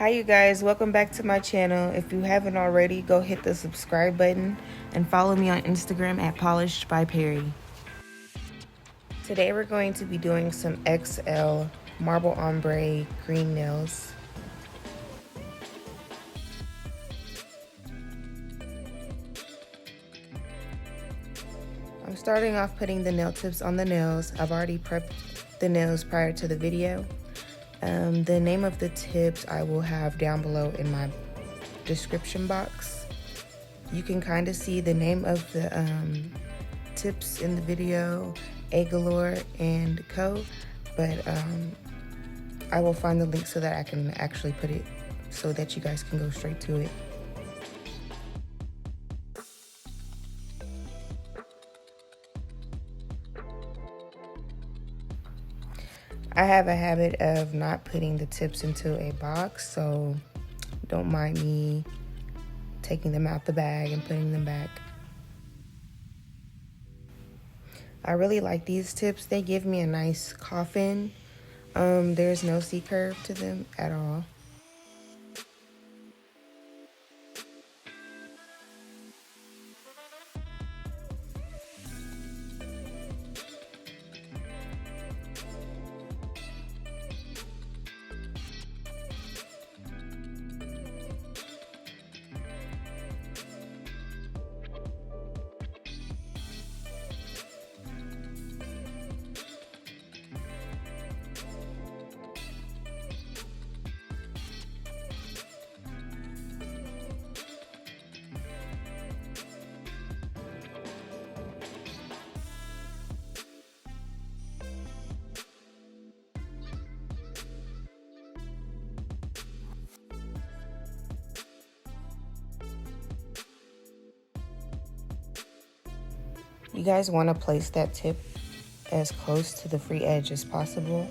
Hi you guys, welcome back to my channel. If you haven't already, go hit the subscribe button and follow me on Instagram at Polished by Perry. Today we're going to be doing some XL marble ombre green nails. I'm starting off putting the nail tips on the nails. I've already prepped the nails prior to the video. The name of the tips I will have down below in my description box. You can kind of see the name of the tips in the video, A Galore and Co. But I will find the link so that I can actually put it so that you guys can go straight to it. I have a habit of not putting the tips into a box, so don't mind me taking them out the bag and putting them back. I really like these tips. They give me a nice coffin. There's no C-curve to them at all. You guys want to place that tip as close to the free edge as possible.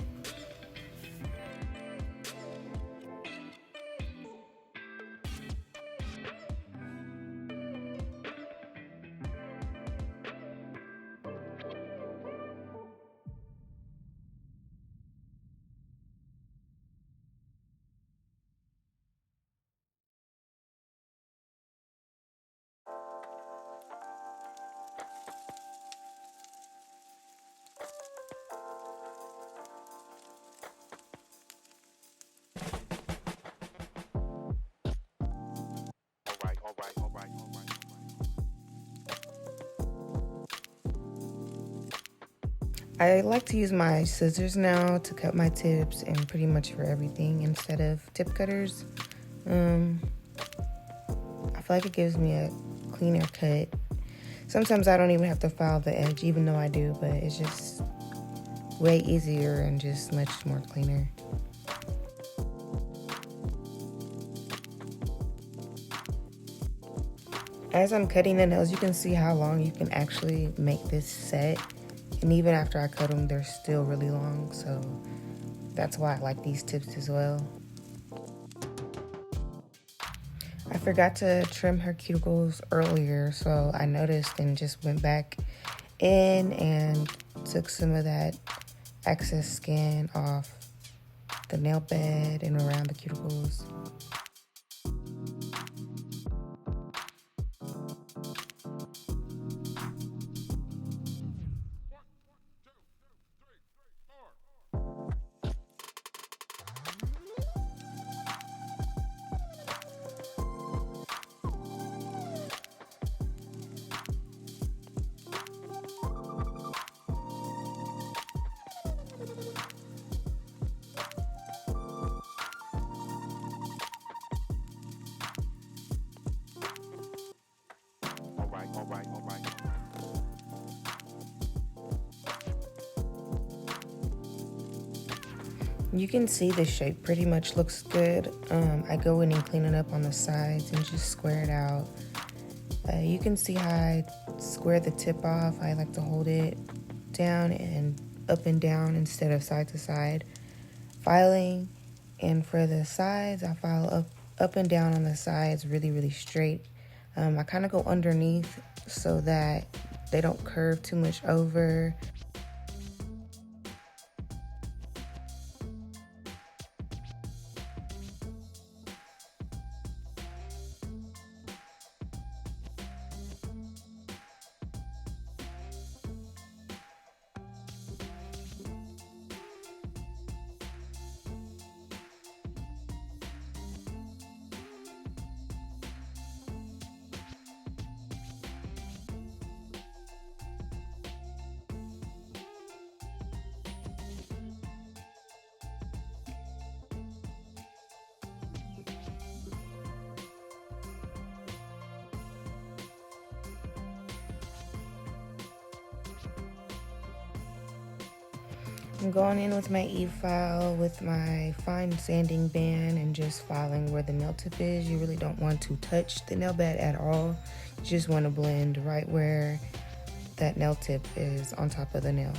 I like to use my scissors now to cut my tips and pretty much for everything instead of tip cutters. I feel like it gives me a cleaner cut. Sometimes I don't even have to file the edge, even though I do, but it's just way easier and just much more cleaner. As I'm cutting the nails, you can see how long you can actually make this set. And even after I cut them, they're still really long. So that's why I like these tips as well. I forgot to trim her cuticles earlier, so I noticed and just went back in and took some of that excess skin off the nail bed and around the cuticles. All right. You can see the shape pretty much looks good. I go in and clean it up on the sides and just square it out. You can see how I square the tip off. I like to hold it down and up and down instead of side to side filing. And for the sides, I file up and down on the sides really straight. I kind of go underneath so that they don't curve too much over. I'm going in with my e-file with my fine sanding band and just filing where the nail tip is. You really don't want to touch the nail bed at all. You just want to blend right where that nail tip is on top of the nail.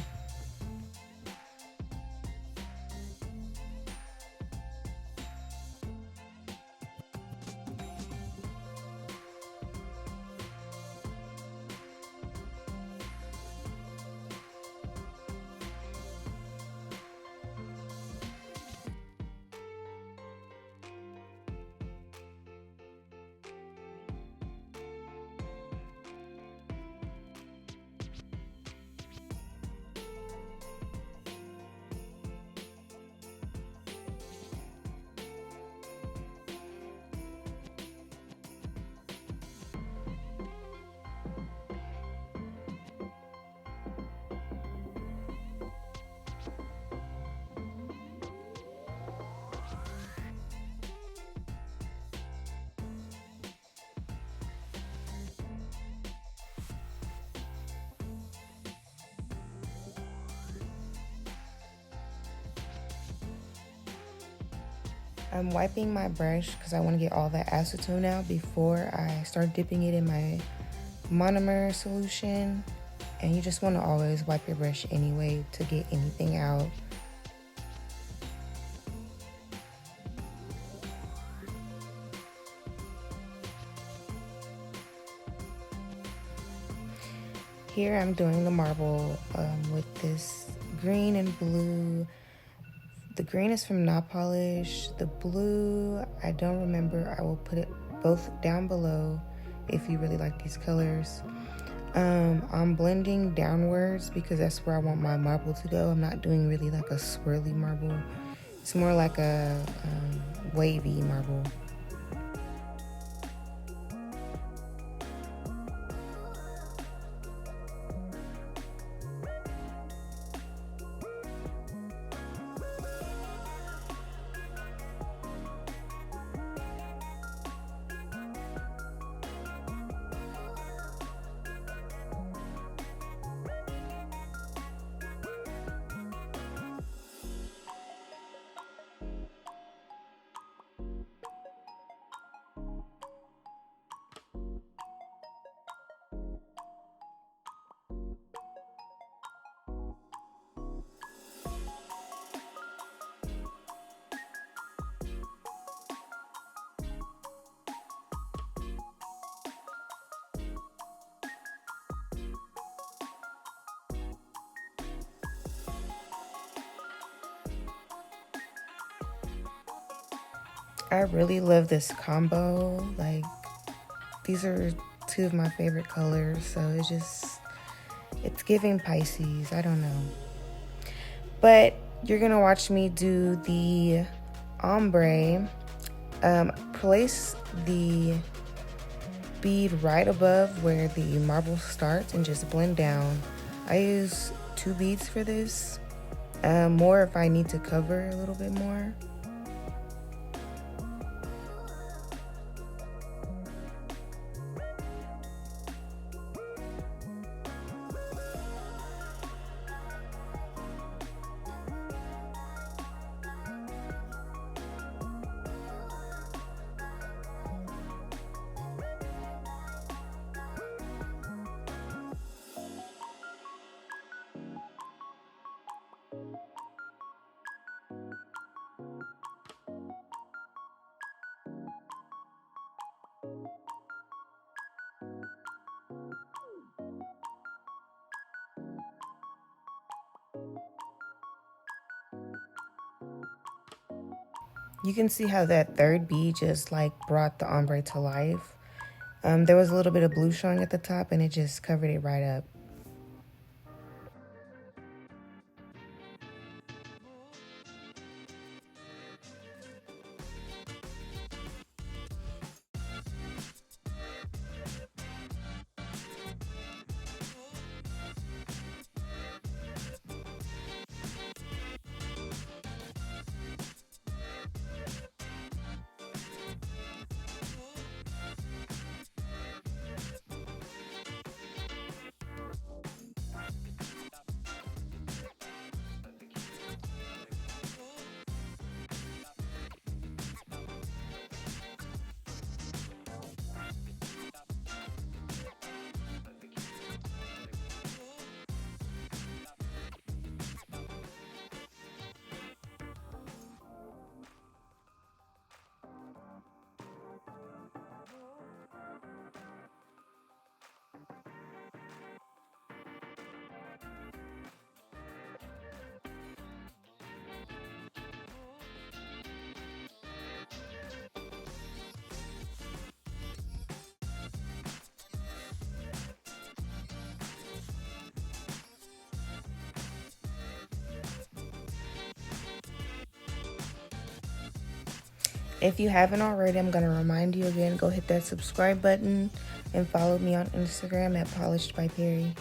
I'm wiping my brush because I want to get all that acetone out before I start dipping it in my monomer solution. And you just want to always wipe your brush anyway to get anything out. Here I'm doing the marble with this green and blue. The green is from Nail Polish. The blue, I don't remember. I will put it both down below if you really like these colors. I'm blending downwards because that's where I want my marble to go. I'm not doing really like a swirly marble. It's more like a wavy marble. I really love this combo. Like, these are two of my favorite colors, so it's giving Pisces. I don't know. But you're gonna watch me do the ombre. Place the bead right above where the marble starts and just blend down. I use 2 beads for this. More if I need to cover a little bit more. You can see how that third bead just like brought the ombre to life. There was a little bit of blue showing at the top and it just covered it right up. If you haven't already, I'm going to remind you again, go hit that subscribe button and follow me on Instagram at Polished by Perry.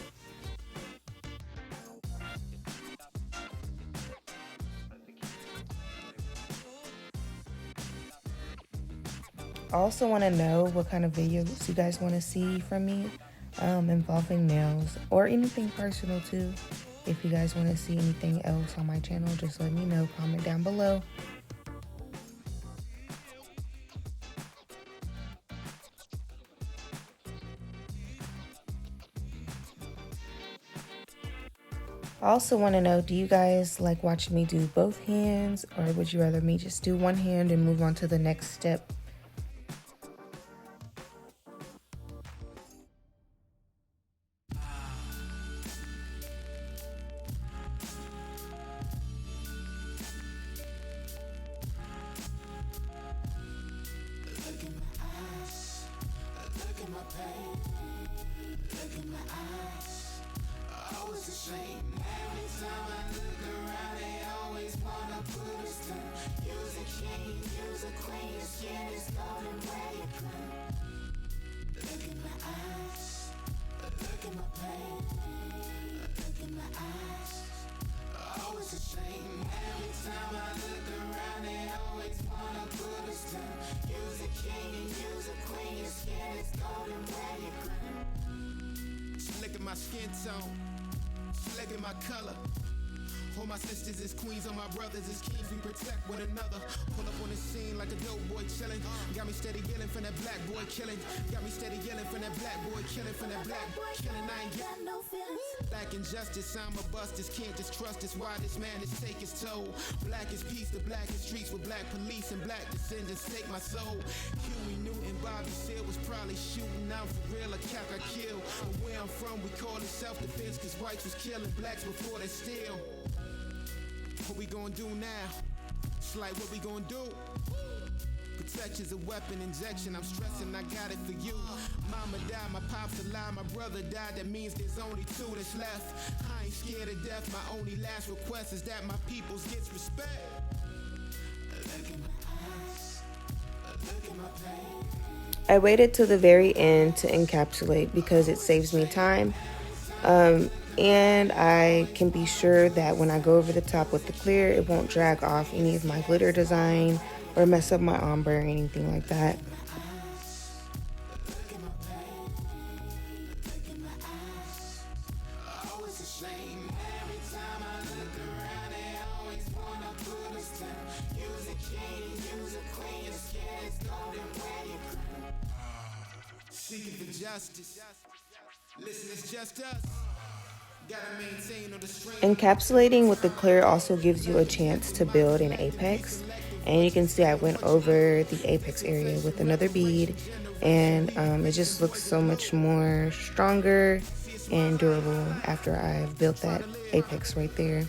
I also want to know what kind of videos you guys want to see from me involving nails or anything personal too. If you guys want to see anything else on my channel, just let me know. Comment down below. I also want to know, do you guys like watching me do both hands, or would you rather me just do one hand and move on to the next step? Look at my skin tone, look at my color. All my sisters is queens, all my brothers is kings. We protect one another. Pull up on the scene like a dope boy chillin'. Got me steady yelling from that black boy killing. Got me steady yelling from that black boy killing. From that black boy killing, I ain't got no feelings. Black injustice, I'm a busters. Can't just trust us. Why this man is take his toll. Black is peace, the blackest streets with black police and black descendants take my soul. Huey Newton, Bobby Seale was probably shooting out for real. A cap I kill. But where I'm from, we call it self-defense, cause whites was killing blacks before they steal. What we gonna do now? It's like what we gonna do? Protection's a weapon, injection, I'm stressing, I got it for you. Mama died, my pops alive, my brother died, that means there's only two that's left. I ain't scared of death, my only last request is that my peoples gets respect. Look at my eyes, look at my pain. I waited till the very end to encapsulate because it saves me time. And I can be sure that when I go over the top with the clear, it won't drag off any of my glitter design or mess up my ombre or anything like that. Seeking for justice. Listen, it's just us. Encapsulating with the clear also gives you a chance to build an apex, and you can see I went over the apex area with another bead, and it just looks so much more stronger and durable after I've built that apex right there.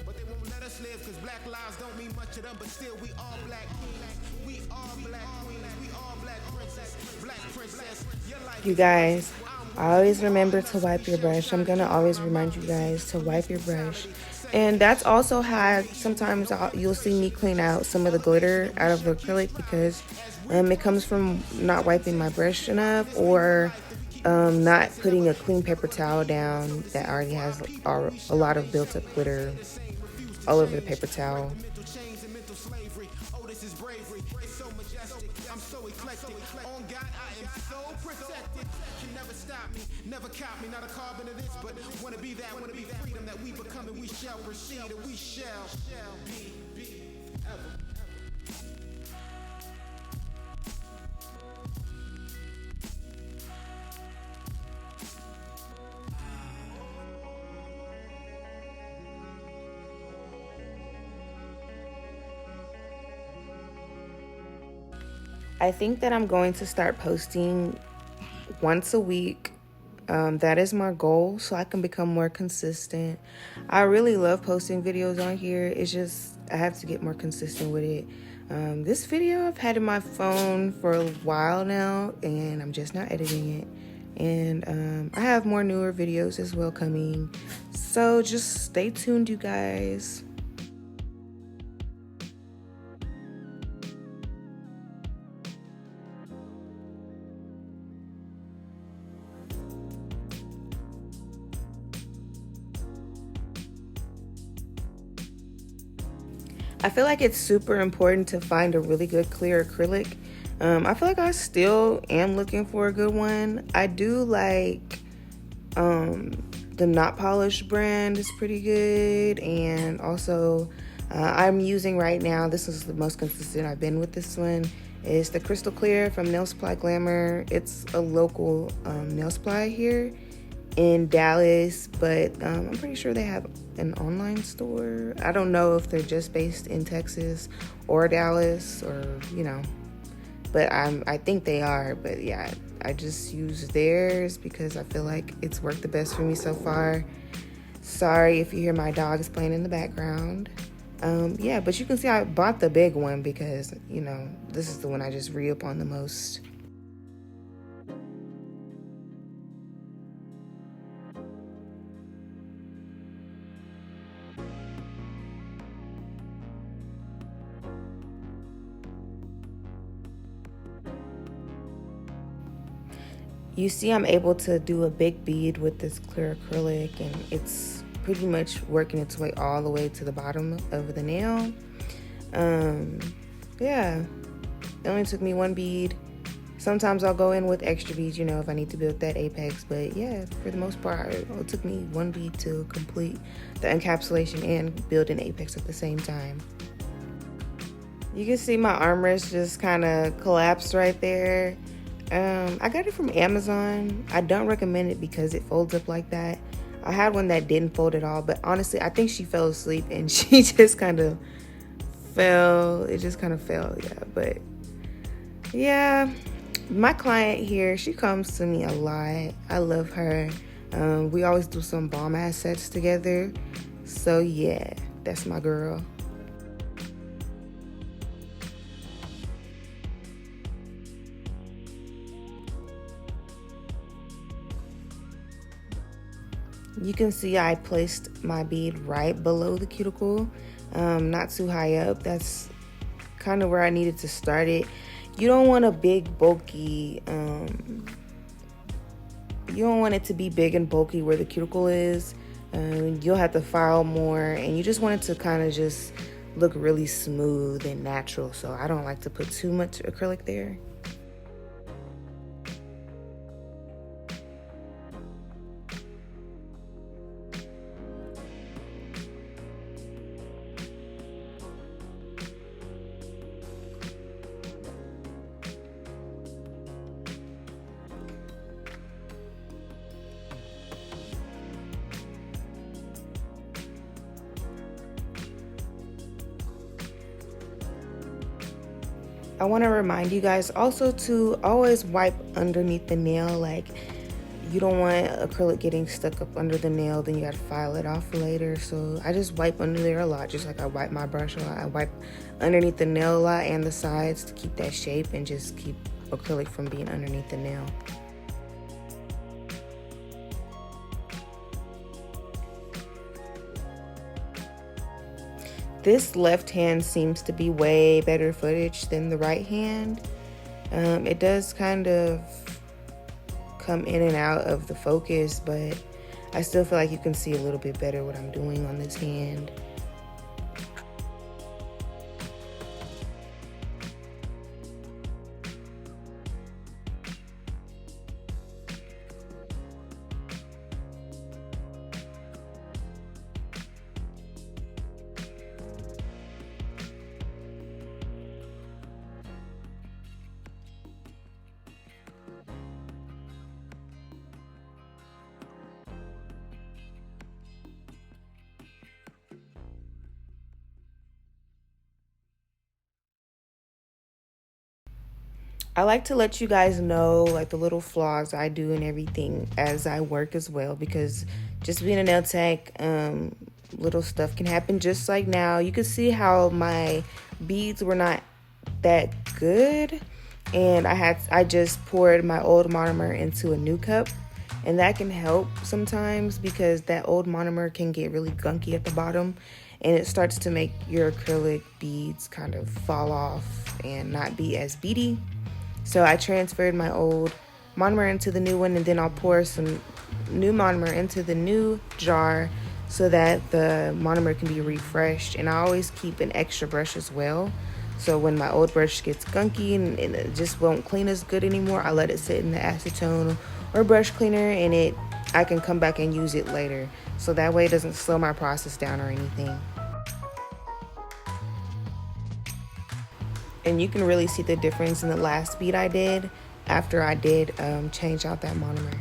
You guys, I always remember to wipe your brush. I'm gonna always remind you guys to wipe your brush. And that's also how sometimes you'll see me clean out some of the glitter out of the acrylic, because it comes from not wiping my brush enough, or not putting a clean paper towel down that already has a lot of built up glitter all over the paper towel. Never caught me, not a carbon of this, but wanna be that, wanna be freedom that we become, and we shall proceed, and we shall be ever. I think that I'm going to start posting once a week. That is my goal, so I can become more consistent. I really love posting videos on here. It's just I have to get more consistent with it. This video I've had in my phone for a while now, and I'm just not editing it. And I have more newer videos as well coming, so just stay tuned, you guys. I feel like it's super important to find a really good clear acrylic. I feel like I still am looking for a good one. I do like the Not Polished brand is pretty good, and also I'm using right now, this is the most consistent I've been with this one, is the Crystal Clear from Nail Supply Glamour. It's a local nail supply here in Dallas, but I'm pretty sure they have an online store. I don't know if they're just based in Texas or Dallas, or but I think they are. But yeah, I just use theirs because I feel like it's worked the best for me so far. Sorry if you hear my dogs playing in the background. Yeah, but you can see I bought the big one because this is the one I just re-up on the most. You see I'm able to do a big bead with this clear acrylic, and it's pretty much working its way all the way to the bottom of the nail. Yeah, it only took me one bead. Sometimes I'll go in with extra beads, if I need to build that apex, but yeah, for the most part, it took me one bead to complete the encapsulation and build an apex at the same time. You can see my armrest just kind of collapsed right there. I got it from Amazon. I don't recommend it because it folds up like that. I had one that didn't fold at all, but honestly, I think she fell asleep and she just kind of fell. It just kind of fell, yeah. But yeah, my client here, she comes to me a lot. I love her. We always do some bomb ass sets together. So yeah, that's my girl. You can see I placed my bead right below the cuticle, not too high up. That's kind of where I needed to start it. You don't want a big, bulky, you don't want it to be big and bulky where the cuticle is. You'll have to file more, and you just want it to kind of just look really smooth and natural. So I don't like to put too much acrylic there. I want to remind you guys also to always wipe underneath the nail. Like, you don't want acrylic getting stuck up under the nail, then you got to file it off later. So I just wipe under there a lot, just like I wipe my brush a lot. I wipe underneath the nail a lot and the sides to keep that shape and just keep acrylic from being underneath the nail. This left hand seems to be way better footage than the right hand. It does kind of come in and out of the focus, but I still feel like you can see a little bit better what I'm doing on this hand. I like to let you guys know like the little flaws I do and everything as I work as well, because just being a nail tech, little stuff can happen. Just like now, you can see how my beads were not that good, and I just poured my old monomer into a new cup, and that can help sometimes because that old monomer can get really gunky at the bottom, and it starts to make your acrylic beads kind of fall off and not be as beady. So I transferred my old monomer into the new one, and then I'll pour some new monomer into the new jar so that the monomer can be refreshed. And I always keep an extra brush as well. So when my old brush gets gunky and it just won't clean as good anymore, I let it sit in the acetone or brush cleaner, and I can come back and use it later. So that way it doesn't slow my process down or anything. And you can really see the difference in the last bead I did after I did change out that monomer.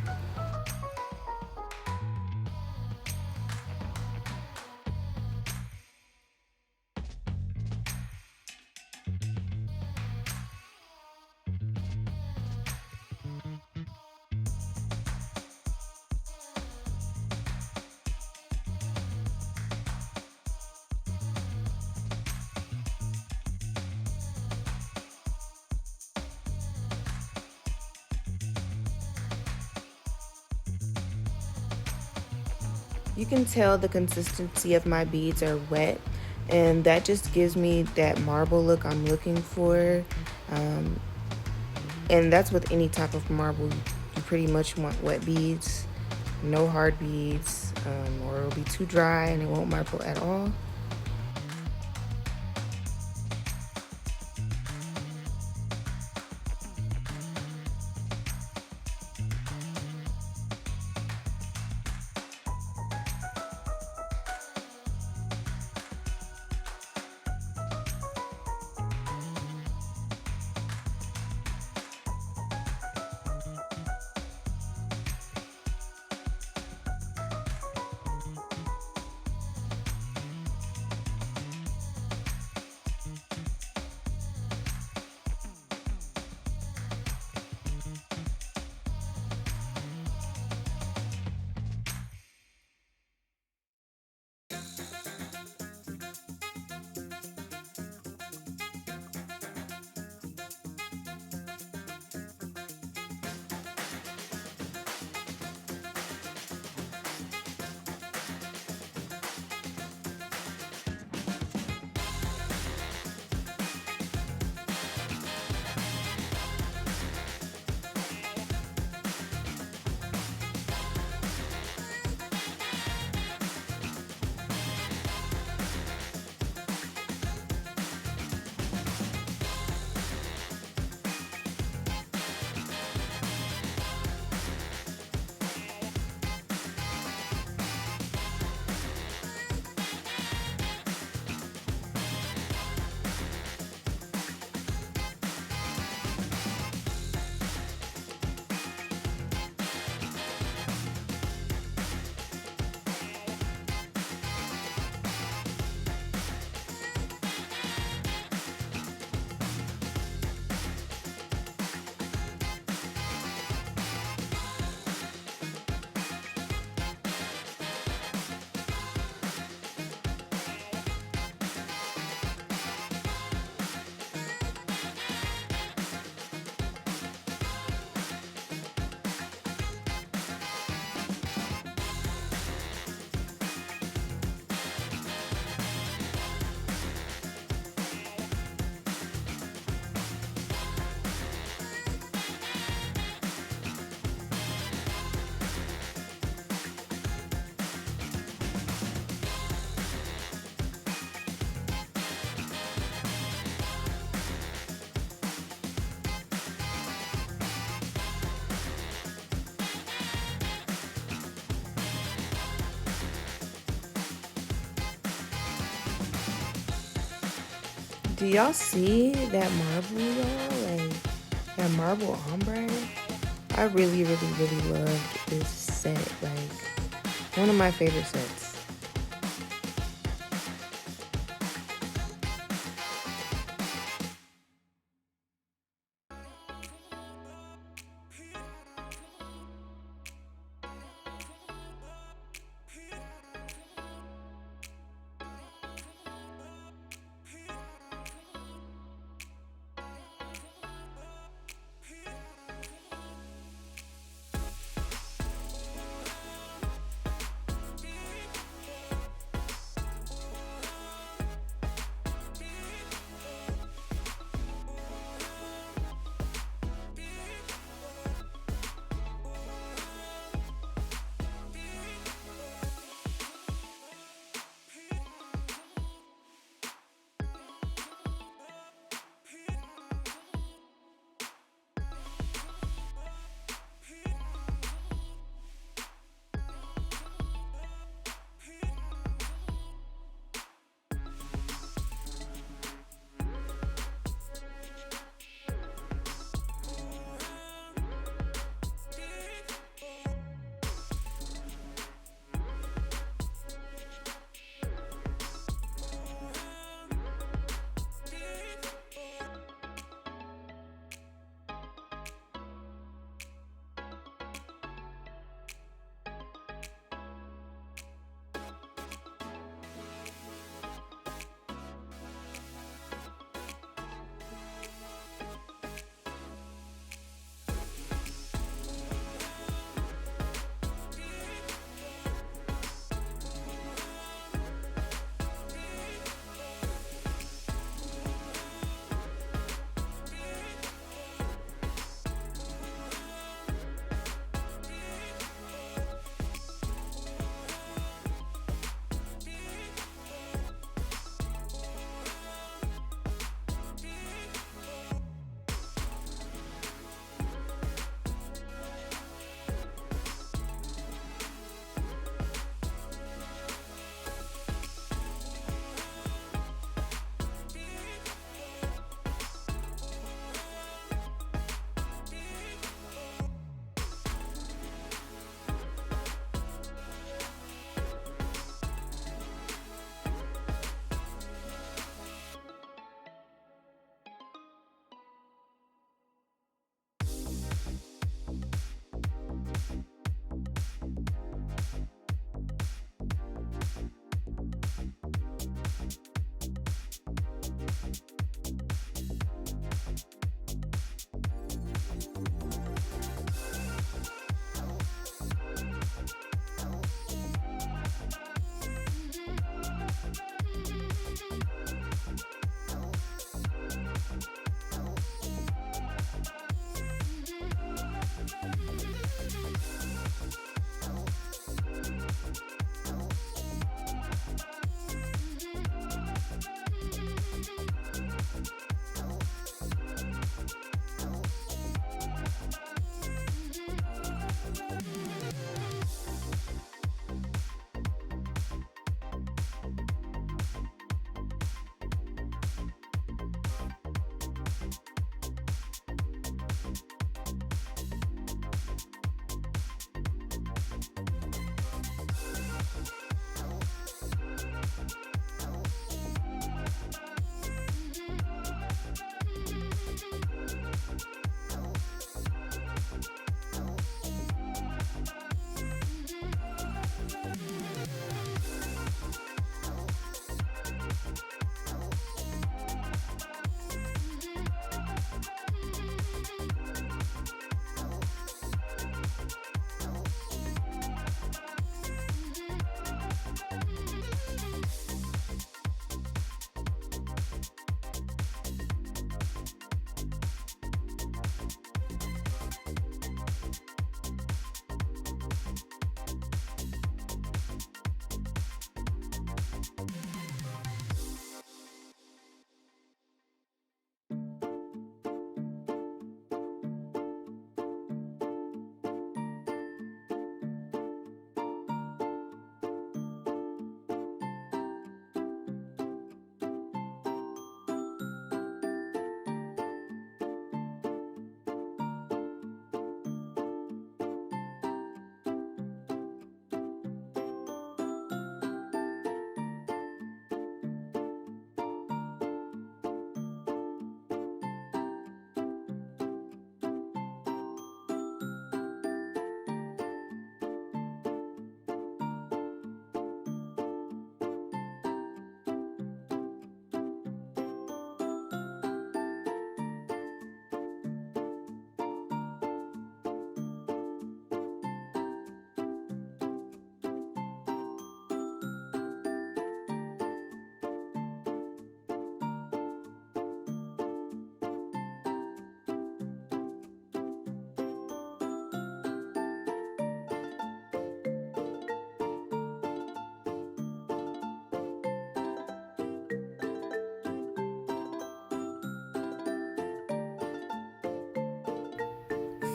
You can tell the consistency of my beads are wet, and that just gives me that marble look I'm looking for. And that's with any type of marble. You pretty much want wet beads, no hard beads, or it'll be too dry and it won't marble at all. Do y'all see that marble, y'all? Like, that marble ombre? I really, really, really loved this set. Like, one of my favorite sets.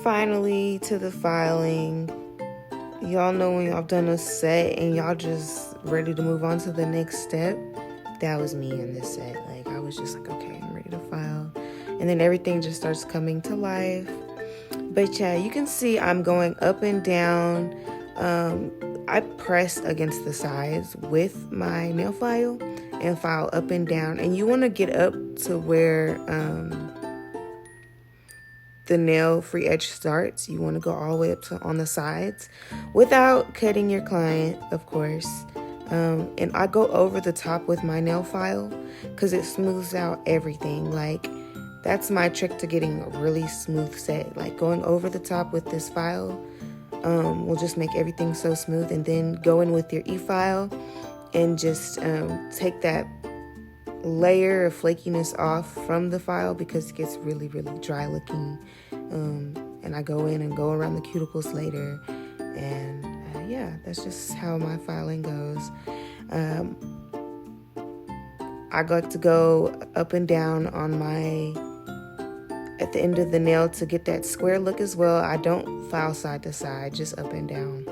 finally to the filing. Y'all know when y'all done a set and y'all just ready to move on to the next step. That was me in this set. Like, I was just like, okay, I'm ready to file. And then everything just starts coming to life. But yeah, you can see I'm going up and down. I pressed against the sides with my nail file and file up and down. And you want to get up to where the nail free edge starts. You want to go all the way up to on the sides without cutting your client, of course. And I go over the top with my nail file because it smooths out everything. Like, that's my trick to getting a really smooth set. Like, going over the top with this file will just make everything so smooth. And then go in with your e-file and just take that layer of flakiness off from the file because it gets really, really dry looking. And I go in and go around the cuticles later. And yeah, that's just how my filing goes. I got to go up and down on at the end of the nail to get that square look as well. I don't file side to side, just up and down.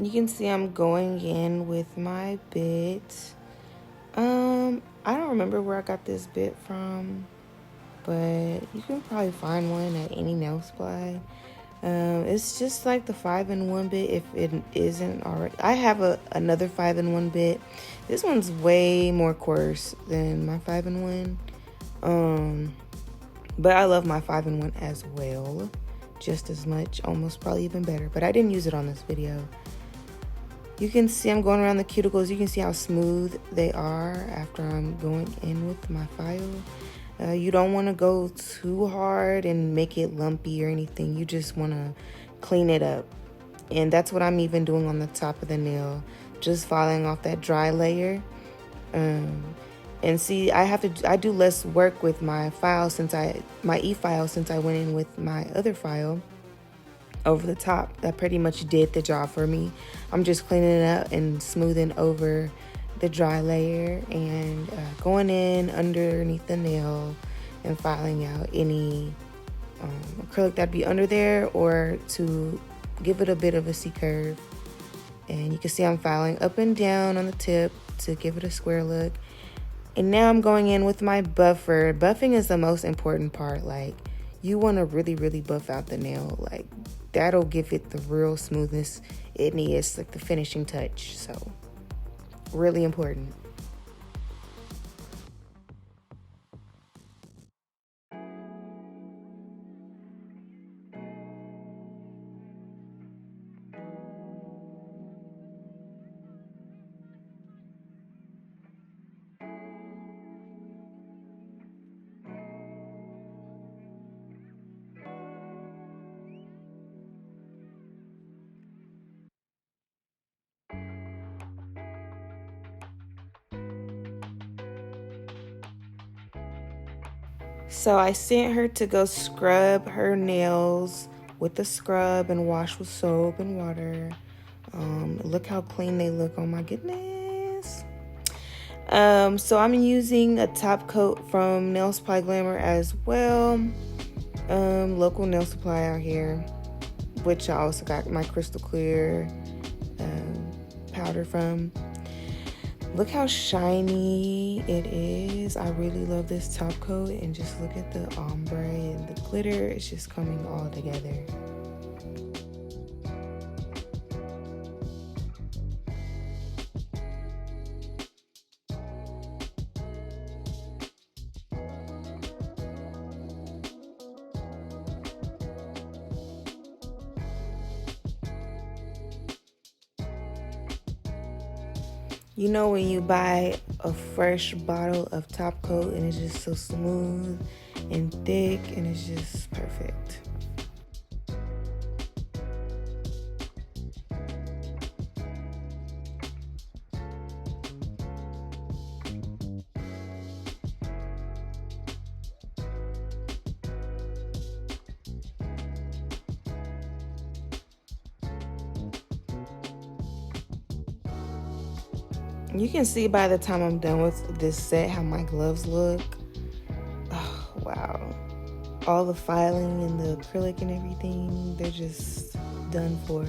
You can see I'm going in with my bit. I don't remember where I got this bit from, but you can probably find one at any nail supply. It's just like the 5-in-1 bit if it isn't already. I have another 5-in-1 bit. This one's way more coarse than my 5-in-1. But I love my 5-in-1 as well, just as much, almost probably even better. But I didn't use it on this video. You can see I'm going around the cuticles. You can see how smooth they are after I'm going in with my file. You don't want to go too hard and make it lumpy or anything. You just want to clean it up. And that's what I'm even doing on the top of the nail. Just filing off that dry layer. And see, I do less work with my file my e-file since I went in with my other file over the top. That pretty much did the job for me. I'm just cleaning it up and smoothing over the dry layer and going in underneath the nail and filing out any acrylic that'd be under there, or to give it a bit of a C-curve. And you can see I'm filing up and down on the tip to give it a square look. And now I'm going in with my buffer. Buffing is the most important part. Like, you want to really, really buff out the nail. Like, that'll give it the real smoothness it needs, like the finishing touch. So, really important. So I sent her to go scrub her nails with the scrub and wash with soap and water. Look how clean they look. Oh my goodness. So I'm using a top coat from Nail Supply Glamour as well. Local nail supply out here, which I also got my crystal clear powder from. Look how shiny it is. I really love this top coat, and just look at the ombre and the glitter. It's just coming all together. You know when you buy a fresh bottle of top coat and it's just so smooth and thick and it's just perfect. You can see by the time I'm done with this set how my gloves look. Oh, wow. All the filing and the acrylic and everything, they're just done for.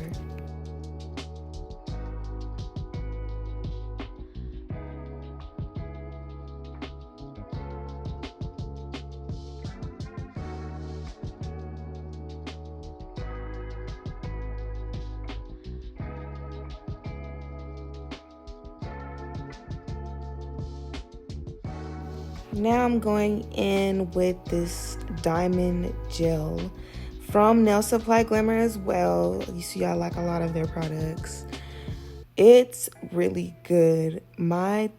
Now I'm going in with this diamond gel from Nail Supply Glamour as well. You see, I like a lot of their products. It's really good. My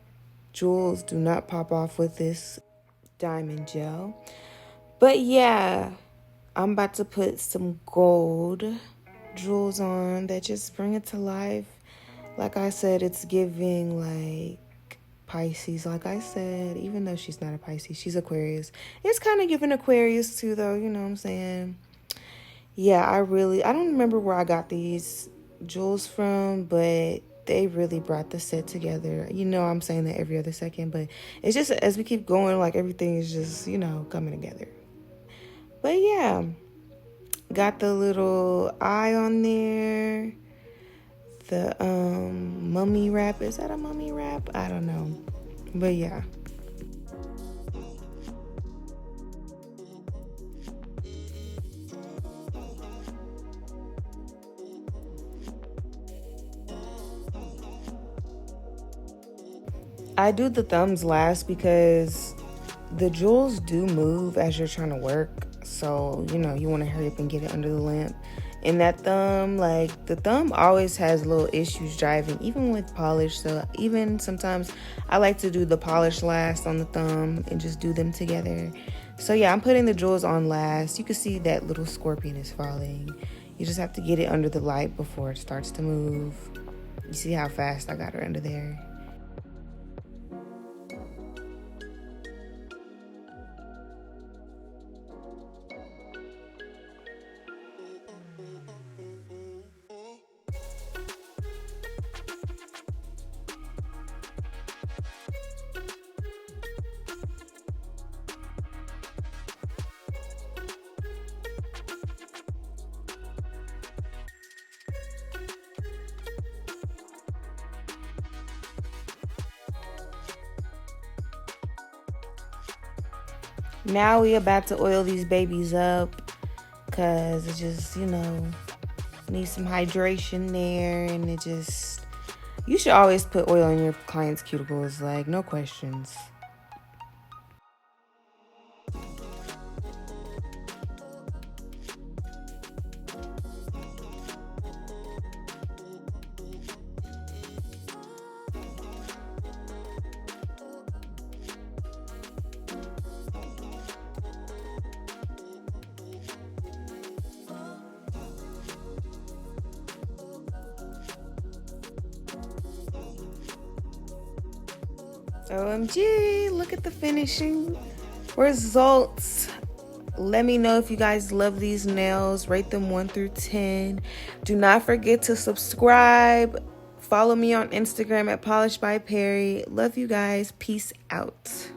jewels do not pop off with this diamond gel. But yeah, I'm about to put some gold jewels on that just bring it to life. Like I said, it's giving like Pisces, like I said, even though she's not a Pisces, she's Aquarius. It's kind of giving Aquarius too, though, you know what I'm saying? Yeah, I don't remember where I got these jewels from, but they really brought the set together. You know, I'm saying that every other second, but it's just as we keep going, like everything is just, you know, coming together. But yeah, got the little eye on there. the mummy wrap. Is that a mummy wrap? I don't know. But yeah. I do the thumbs last because the jewels do move as you're trying to work. So, you know, you want to hurry up and get it under the lamp. And that thumb, like, the thumb always has little issues driving, even with polish. So even sometimes I like to do the polish last on the thumb and just do them together. So yeah, I'm putting the jewels on last. You can see that little scorpion is falling. You just have to get it under the light before it starts to move. You see how fast I got her under there? Now we about to oil these babies up because it just, you know, needs some hydration there. And it just, you should always put oil on your clients' cuticles, like, no questions. OMG, look at the finishing results. Let me know if you guys love these nails. Rate them 1 through 10. Do not forget to subscribe. Follow me on Instagram at Polish by Perry. Love you guys. Peace out.